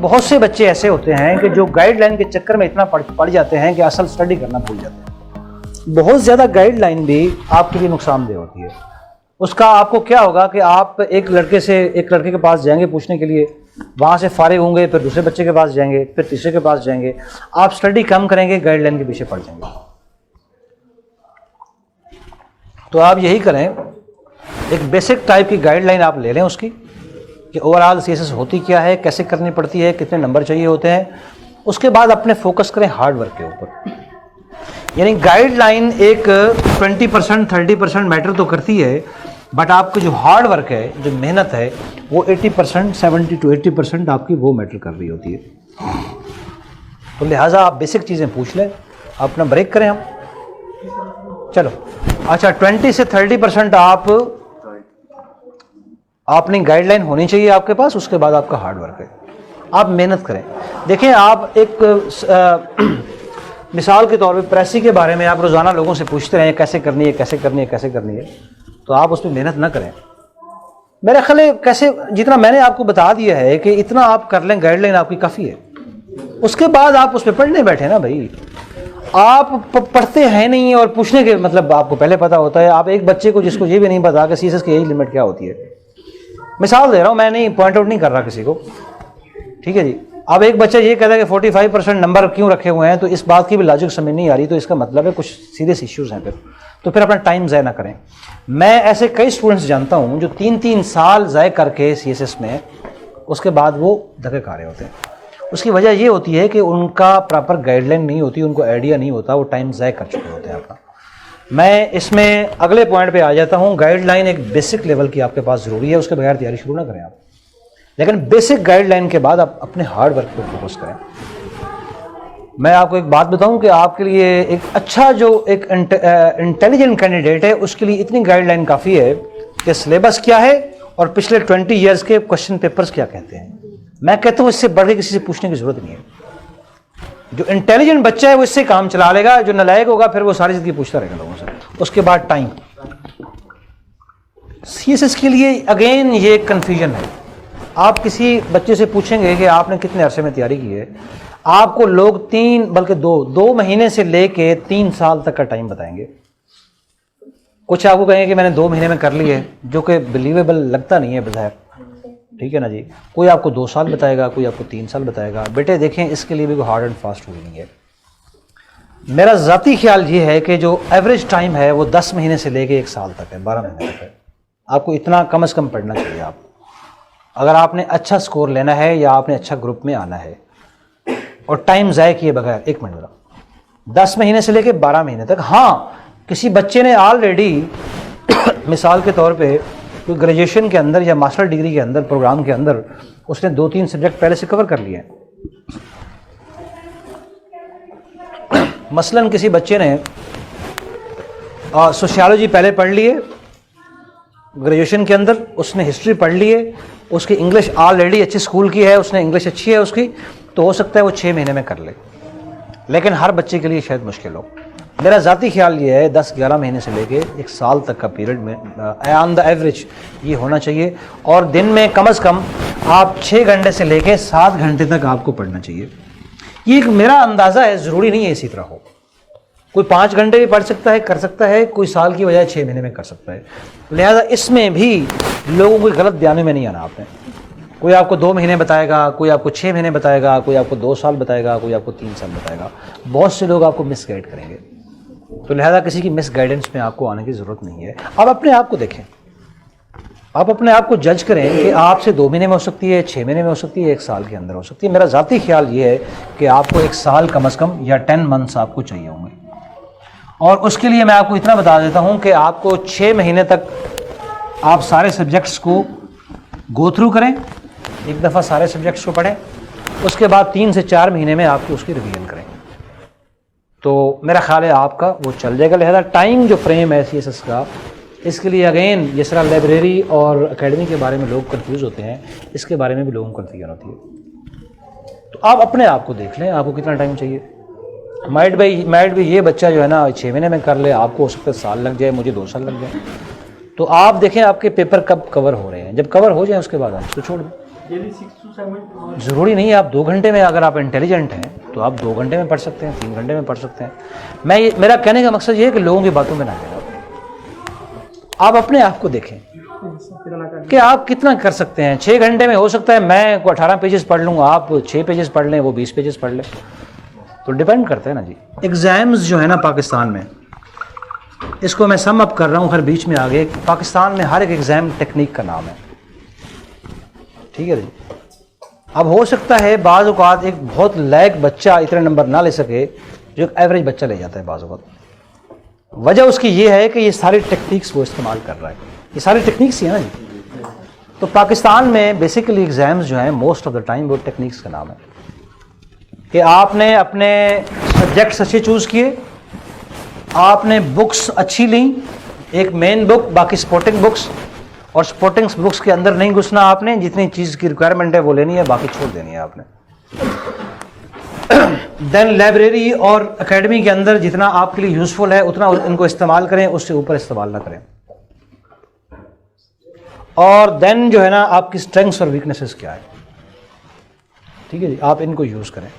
बहुत से बच्चे ऐसे होते हैं कि जो गाइडलाइन के चक्कर में इतना पड़ जाते हैं कि असल स्टडी करना भूल जाते हैं। बहुत ज़्यादा गाइडलाइन भी आपके लिए नुकसानदेह होती है। उसका आपको क्या होगा कि आप एक लड़के के पास जाएंगे पूछने के लिए, वहाँ से फारिग होंगे, फिर दूसरे बच्चे के पास जाएंगे, फिर तीसरे के पास जाएंगे, आप स्टडी कम करेंगे, गाइडलाइन के पीछे पड़ जाएंगे। तो आप यही करें, एक बेसिक टाइप की गाइडलाइन आप ले लें उसकी, कि ओवरऑल सीएसएस होती क्या है, कैसे करनी पड़ती है, कितने नंबर चाहिए होते हैं। उसके बाद अपने फोकस करें हार्ड वर्क के ऊपर। यानी गाइडलाइन एक 20% 30% मैटर तो करती है, बट आपकी जो हार्ड वर्क है, जो मेहनत है, वो 80% 70 to 80% आपकी वो मैटर कर रही होती है। तो लिहाजा आप बेसिक चीज़ें पूछ लें, अपना ब्रेक करें हम। चलो अच्छा, 20 से 30% अपनी गाइडलाइन होनी चाहिए आपके पास। उसके बाद आपका हार्ड वर्क है, आप मेहनत करें। देखें, आप एक मिसाल के तौर पे प्रेसी के बारे में आप रोज़ाना लोगों से पूछते रहें कैसे करनी है, कैसे करनी है, कैसे करनी है, तो आप उस पर मेहनत ना करें। मेरा ख्याल है कैसे, जितना मैंने आपको बता दिया है कि इतना आप कर लें, गाइडलाइन आपकी काफ़ी है। उसके बाद आप उस पर पढ़ने बैठे ना भाई, आप पढ़ते हैं नहीं और पूछने के मतलब आपको पहले पता होता है। आप एक बच्चे को जिसको ये भी नहीं पता कि सीएसएस की एज लिमिट क्या होती है, मिसाल दे रहा हूँ, मैं नहीं पॉइंट आउट नहीं कर रहा किसी को, ठीक है जी। अब एक बच्चा ये कहता है कि 45% नंबर क्यों रखे हुए हैं, तो इस बात की भी लॉजिक समझ नहीं आ रही, तो इसका मतलब है कुछ सीरियस इश्यूज हैं। तो फिर अपना टाइम ज़ाया ना करें। मैं ऐसे कई स्टूडेंट्स जानता हूँ जो 3-3 साल ज़ाया करके सीएसएस में उसके बाद वो धक्के खा रहे होते हैं। उसकी वजह ये होती है कि उनका प्रॉपर गाइडलाइन नहीं होती, उनको आइडिया नहीं होता, वो टाइम ज़ाया कर चुके होते हैं अपना। मैं इसमें अगले पॉइंट पे आ जाता हूँ। गाइडलाइन एक बेसिक लेवल की आपके पास ज़रूरी है, उसके बगैर तैयारी शुरू ना करें आप। लेकिन बेसिक गाइडलाइन के बाद आप अपने हार्ड वर्क पर फोकस करें। मैं आपको एक बात बताऊं कि आपके लिए एक अच्छा जो एक इंटेलिजेंट कैंडिडेट है, उसके लिए इतनी गाइडलाइन काफ़ी है कि सिलेबस क्या है और पिछले 20 ईयर्स के क्वेश्चन पेपर्स क्या कहते हैं। मैं कहता हूँ इससे बढ़ के किसी से पूछने की ज़रूरत नहीं है। जो इंटेलिजेंट बच्चा है वो इससे काम चला लेगा, जो नालायक होगा फिर वो सारी ज़िंदगी पूछता रहेगा लोगों से। उसके बाद टाइम, सीएसएस के लिए अगेन ये कन्फ्यूजन है। आप किसी बच्चे से पूछेंगे कि आपने कितने अरसे में तैयारी की है, आपको लोग 3 बल्कि 2 महीने से लेके 3 साल तक का टाइम बताएंगे। कुछ आपको कहेंगे कि मैंने 2 महीने में कर ली है, जो कि बिलीवेबल लगता नहीं है बज़ाहिर, ठीक है ना जी। कोई आपको 2 साल बताएगा, कोई आपको 3 साल बताएगा। बेटे देखें, इसके लिए भी कोई हार्ड एंड फास्ट हुई नहीं है। मेरा ज़ाती ख्याल ये है कि जो एवरेज टाइम है वो 10 महीने से लेके 1 साल तक है, 12 महीने तक है। आपको इतना कम से कम पढ़ना चाहिए। आप अगर आपने अच्छा स्कोर लेना है या आपने अच्छा ग्रुप में आना है और टाइम ज़ाया किए बगैर, 1 मिनट मेरा, 10 महीने से लेके 12 महीने तक। हाँ, किसी बच्चे ने ऑलरेडी मिसाल के तौर पे कोई ग्रेजुएशन के अंदर या मास्टर डिग्री के अंदर प्रोग्राम के अंदर उसने 2-3 सब्जेक्ट पहले से कवर कर लिए हैं। मसलन किसी बच्चे ने सोशियोलॉजी पहले पढ़ लिए ग्रेजुएशन के अंदर, उसने हिस्ट्री पढ़ ली है, उसकी इंग्लिश ऑलरेडी अच्छी स्कूल की है, उसने इंग्लिश अच्छी है उसकी, तो हो सकता है वो 6 महीने में कर ले। लेकिन हर बच्चे के लिए शायद मुश्किल हो। मेरा ज़ाती ख्याल ये है 10-11 महीने से लेके 1 साल तक का पीरियड में ऑन द एवरेज ये होना चाहिए। और दिन में कम से कम आप 6 घंटे से लेके 7 घंटे तक आपको पढ़ना चाहिए। ये एक मेरा अंदाज़ा है, ज़रूरी नहीं है इसी तरह हो। कोई 5 घंटे भी पढ़ सकता है, कर सकता है, कोई साल की बजाय 6 महीने में कर सकता है। लिहाजा इसमें भी लोगों को गलत बयानी में नहीं आना आपने। कोई आपको 2 महीने बताएगा, कोई आपको 6 महीने बताएगा, कोई आपको 2 साल बताएगा, कोई आपको 3 साल बताएगा। बहुत से लोग आपको मिस गाइड करेंगे। तो लिहाजा किसी की मिस गाइडेंस में आपको आने की ज़रूरत नहीं है। आप अपने आप को देखें, आप अपने आप को जज करें कि आपसे 2 महीने में हो सकती है, 6 महीने में हो सकती है, 1 साल के अंदर हो सकती है। मेरा ज़ाती ख्याल ये है कि आपको 1 साल कम से कम या 10 मंथ्स आपको चाहिए होंगे। और उसके लिए मैं आपको इतना बता देता हूँ कि आपको 6 महीने तक आप सारे सब्जेक्ट्स को गो थ्रू करें, एक दफ़ा सारे सब्जेक्ट्स को पढ़ें, उसके बाद 3 से 4 महीने में आपकी उसकी रिवीजन करें। तो मेरा ख्याल है आपका वो चल जाएगा। लिहाजा टाइम जो फ्रेम है सीएसएस का, इसके लिए अगेन जिस तरह लाइब्रेरी और एकेडमी के बारे में लोग कंफ्यूज होते हैं, इसके बारे में भी लोगों को कन्फ्यूजन होती है। तो आप अपने आप को देख लें, आपको कितना टाइम चाहिए। माइट भी ये बच्चा जो है ना 6 महीने में कर ले, आपको हो सकता है साल लग जाए, मुझे 2 साल लग जाए। तो आप देखें आपके पेपर कब कवर हो रहे हैं, जब कवर हो जाए उसके बाद आप इसको छोड़ दें। ज़रूरी नहीं है आप 2 घंटे में, अगर आप इंटेलिजेंट हैं तो आप 2 घंटे में पढ़ सकते हैं, 3 घंटे में पढ़ सकते हैं। मेरा कहने का मकसद ये है कि लोगों की बातों में ना गिरो, आप अपने आप को देखें कि आप कितना कर सकते हैं। 6 घंटे में हो सकता है मैं 18 पेजेस पढ़ लूँगा, आप 6 पेजेस पढ़ लें, वो 20 पेजेस पढ़ लें, तो डिपेंड करता है ना जी। एग्ज़ाम्स जो है ना पाकिस्तान में, इसको मैं सम अप कर रहा हूँ, हर बीच में आ गए, पाकिस्तान में हर एक एग्ज़ाम टेक्निक का नाम है, ठीक है जी। अब हो सकता है बाज़ औक़ात एक बहुत लायक बच्चा इतने नंबर ना ले सके जो एक एवरेज बच्चा ले जाता है बाज़ औक़ात। वजह उसकी ये है कि ये सारी टेक्निक्स वो इस्तेमाल कर रहा है, ये सारी टेक्निक्स ही है ना जी। तो पाकिस्तान में बेसिकली एग्ज़ाम्स जो हैं मोस्ट ऑफ द टाइम वो टेक्निक्स का नाम है कि आपने अपने सब्जेक्ट्स अच्छे चूज़ किए, आपने बुक्स अच्छी ली, एक मेन बुक, बाकी सपोर्टिंग बुक्स, और सपोर्टिंग बुक्स के अंदर नहीं घुसना आपने, जितनी चीज़ की रिक्वायरमेंट है वो लेनी है, बाकी छोड़ देनी है आपने। देन लाइब्रेरी और एकेडमी के अंदर जितना आपके लिए यूज़फुल है उतना इनको इस्तेमाल करें, उससे ऊपर इस्तेमाल ना करें। और देन जो है ना आपकी स्ट्रेंथ्स और वीकनेसेस क्या है, ठीक है जी, आप इनको यूज़ करें।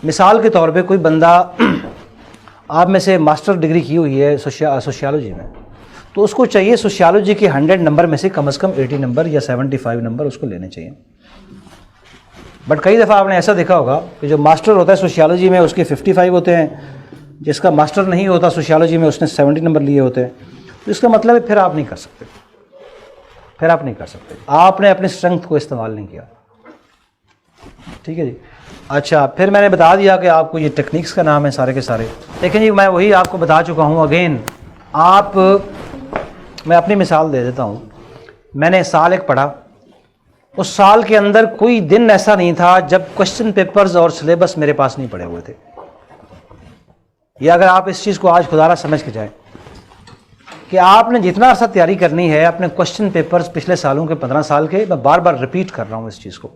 मिसाल के तौर पे कोई बंदा आप में से मास्टर डिग्री की हुई है सोशियोलॉजी में, तो उसको चाहिए सोशियोलॉजी के 100 नंबर में से कम 80 नंबर या 75 नंबर उसको लेने चाहिए। बट कई दफ़ा आपने ऐसा देखा होगा कि जो मास्टर होता है सोशियोलॉजी में उसके 55 होते हैं, जिसका मास्टर नहीं होता सोशियोलॉजी में उसने 70 नंबर लिए होते हैं। तो इसका मतलब है फिर आप नहीं कर सकते, फिर आप नहीं कर सकते, आपने अपनी स्ट्रेंथ को इस्तेमाल नहीं किया, ठीक है जी। अच्छा, फिर मैंने बता दिया कि आपको ये टेक्निक्स का नाम है सारे के सारे। लेकिन जी मैं वही आपको बता चुका हूँ अगेन, मैं अपनी मिसाल दे देता हूँ। मैंने साल एक पढ़ा, उस साल के अंदर कोई दिन ऐसा नहीं था जब क्वेश्चन पेपर्स और सिलेबस मेरे पास नहीं पड़े हुए थे। या अगर आप इस चीज़ को आज खुदारा समझ के जाए कि आपने जितना अर्सा तैयारी करनी है अपने क्वेश्चन पेपर्स पिछले सालों के 15 साल के, मैं बार बार रिपीट कर रहा हूँ इस चीज़ को,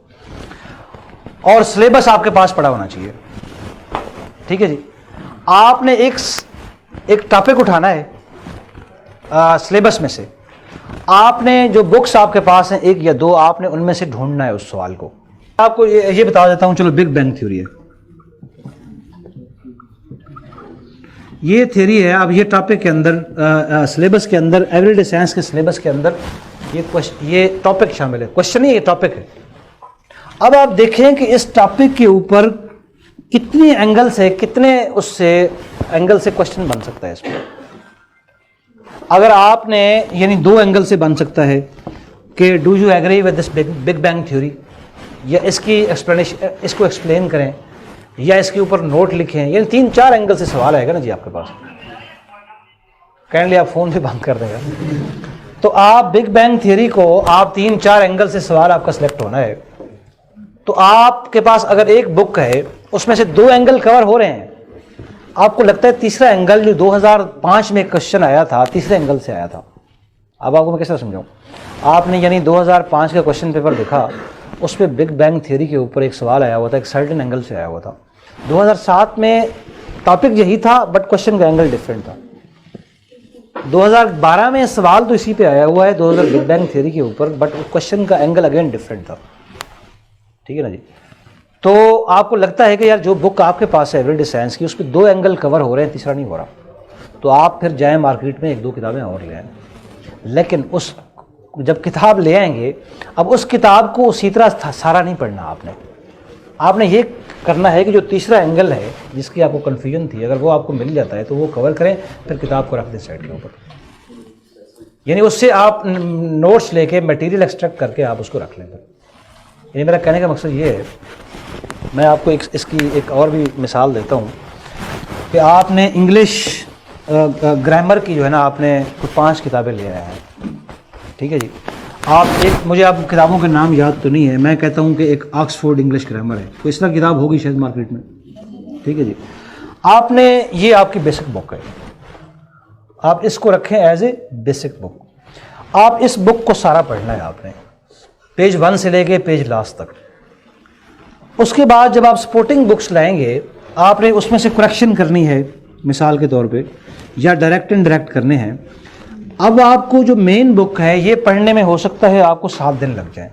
और सिलेबस आपके पास पड़ा होना चाहिए, ठीक है जी। आपने एक टॉपिक उठाना है सिलेबस में से, आपने जो बुक्स आपके पास हैं 1 या 2, आपने उनमें से ढूंढना है उस सवाल को। आपको ये बता देता हूं, चलो बिग बैंग थ्योरी है, ये थ्योरी है। अब ये टॉपिक के अंदर सिलेबस के अंदर, एवरीडे साइंस के सिलेबस के अंदर ये टॉपिक शामिल है, क्वेश्चन ही ये टॉपिक है। अब आप देखें कि इस टॉपिक के ऊपर कितने एंगल से, कितने उससे एंगल से क्वेश्चन बन सकता है इसमें। अगर आपने यानी 2 एंगल से बन सकता है कि do you agree with this big bang theory, या इसकी एक्सप्लेनेशन, इसको एक्सप्लेन करें, या इसके ऊपर नोट लिखें, यानी 3-4 एंगल से सवाल आएगा ना जी आपके पास। काइंडली आप फ़ोन भी बंद कर देगा। तो आप बिग बैंग थ्योरी को, आप 3-4 एंगल से सवाल आपका सिलेक्ट होना है, तो आपके पास अगर एक बुक है उसमें से 2 एंगल कवर हो रहे हैं, आपको लगता है तीसरा एंगल जो 2005 में क्वेश्चन आया था तीसरे एंगल से आया था। अब आपको मैं कैसे समझाऊं, आपने यानी 2005 का क्वेश्चन पेपर देखा, उस पर बिग बैंग थ्योरी के ऊपर एक सवाल आया हुआ था, एक सर्टेन एंगल से आया हुआ था। 2007 में टॉपिक यही था बट क्वेश्चन का एंगल डिफरेंट था। 2012 में सवाल तो इसी पे आया हुआ है 2000 बिग बैंग थ्योरी के ऊपर, बट क्वेश्चन का एंगल अगेन डिफरेंट था, ठीक है ना जी। तो आपको लगता है कि यार जो बुक आपके पास है एवरीडे साइंस की, उस पर 2 एंगल कवर हो रहे हैं, तीसरा नहीं हो रहा, तो आप फिर जाएं मार्केट में 1-2 किताबें और ले आएँ। लेकिन जब किताब ले आएंगे, अब उस किताब को उसी तरह सारा नहीं पढ़ना आपने ये करना है कि जो तीसरा एंगल है जिसकी आपको कन्फ्यूजन थी, अगर वो आपको मिल जाता है तो वो कवर करें, फिर किताब को रख दें साइड के ऊपर। यानी उससे आप नोट्स लेके मटेरियल एक्सट्रैक्ट करके आप उसको रख लें। यानी मेरा कहने का मकसद ये है, मैं आपको इसकी एक और भी मिसाल देता हूँ कि आपने इंग्लिश ग्रामर की जो है ना, आपने कुछ 5 किताबें ले आए हैं, ठीक है जी। मुझे आप किताबों के नाम याद तो नहीं है, मैं कहता हूँ कि एक ऑक्सफोर्ड इंग्लिश ग्रामर है, तो इस तरह किताब होगी शायद मार्केट में, ठीक है जी। आपने ये आपकी बेसिक बुक है, आप इसको रखें एज ए बेसिक बुक। आप इस बुक को सारा पढ़ना है आपने, पेज 1 से लेके पेज लास्ट तक। उसके बाद जब आप सपोर्टिंग बुक्स लाएंगे, आपने उसमें से करेक्शन करनी है मिसाल के तौर पे, या डायरेक्ट इनडायरेक्ट करने हैं। अब आपको जो मेन बुक है ये पढ़ने में हो सकता है आपको 7 दिन लग जाए,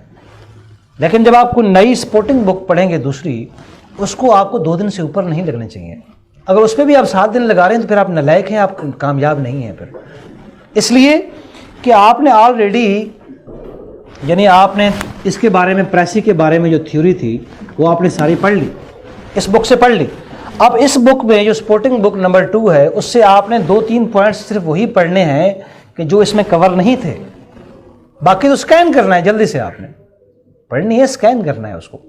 लेकिन जब आप कोई नई स्पोर्टिंग बुक पढ़ेंगे दूसरी, उसको आपको 2 दिन से ऊपर नहीं लगने चाहिए। अगर उस पर भी आप 7 दिन लगा रहे हैं तो फिर आप नालायक हैं, आप कामयाब नहीं हैं फिर। इसलिए कि आपने ऑलरेडी, यानी आपने इसके बारे में, प्रेसी के बारे में जो थ्योरी थी वो आपने सारी पढ़ ली, इस बुक से पढ़ ली। अब इस बुक में जो स्पोर्टिंग बुक नंबर 2 है, उससे आपने 2-3 पॉइंट्स सिर्फ वही पढ़ने हैं कि जो इसमें कवर नहीं थे। बाकी तो स्कैन करना है, जल्दी से आपने पढ़नी है, स्कैन करना है उसको।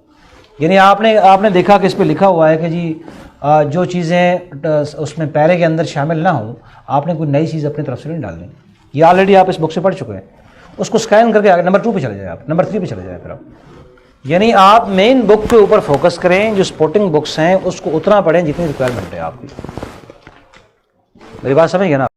यानी आपने देखा कि इस पर लिखा हुआ है कि जी जो चीज़ें उसमें पैरे के अंदर शामिल ना हो, आपने कोई नई चीज़ अपनी तरफ से नहीं डालनी। ये ऑलरेडी आप इस बुक से पढ़ चुके हैं, उसको स्कैन करके आगे नंबर 2 पे चले जाए, आप नंबर 3 पे चले जाए फिर आप। यानी आप मेन बुक के ऊपर फोकस करें, जो स्पोर्टिंग बुक्स हैं उसको उतना पढ़ें जितनी रिक्वायरमेंट है आपकी। मेरी बात समझ गए ना?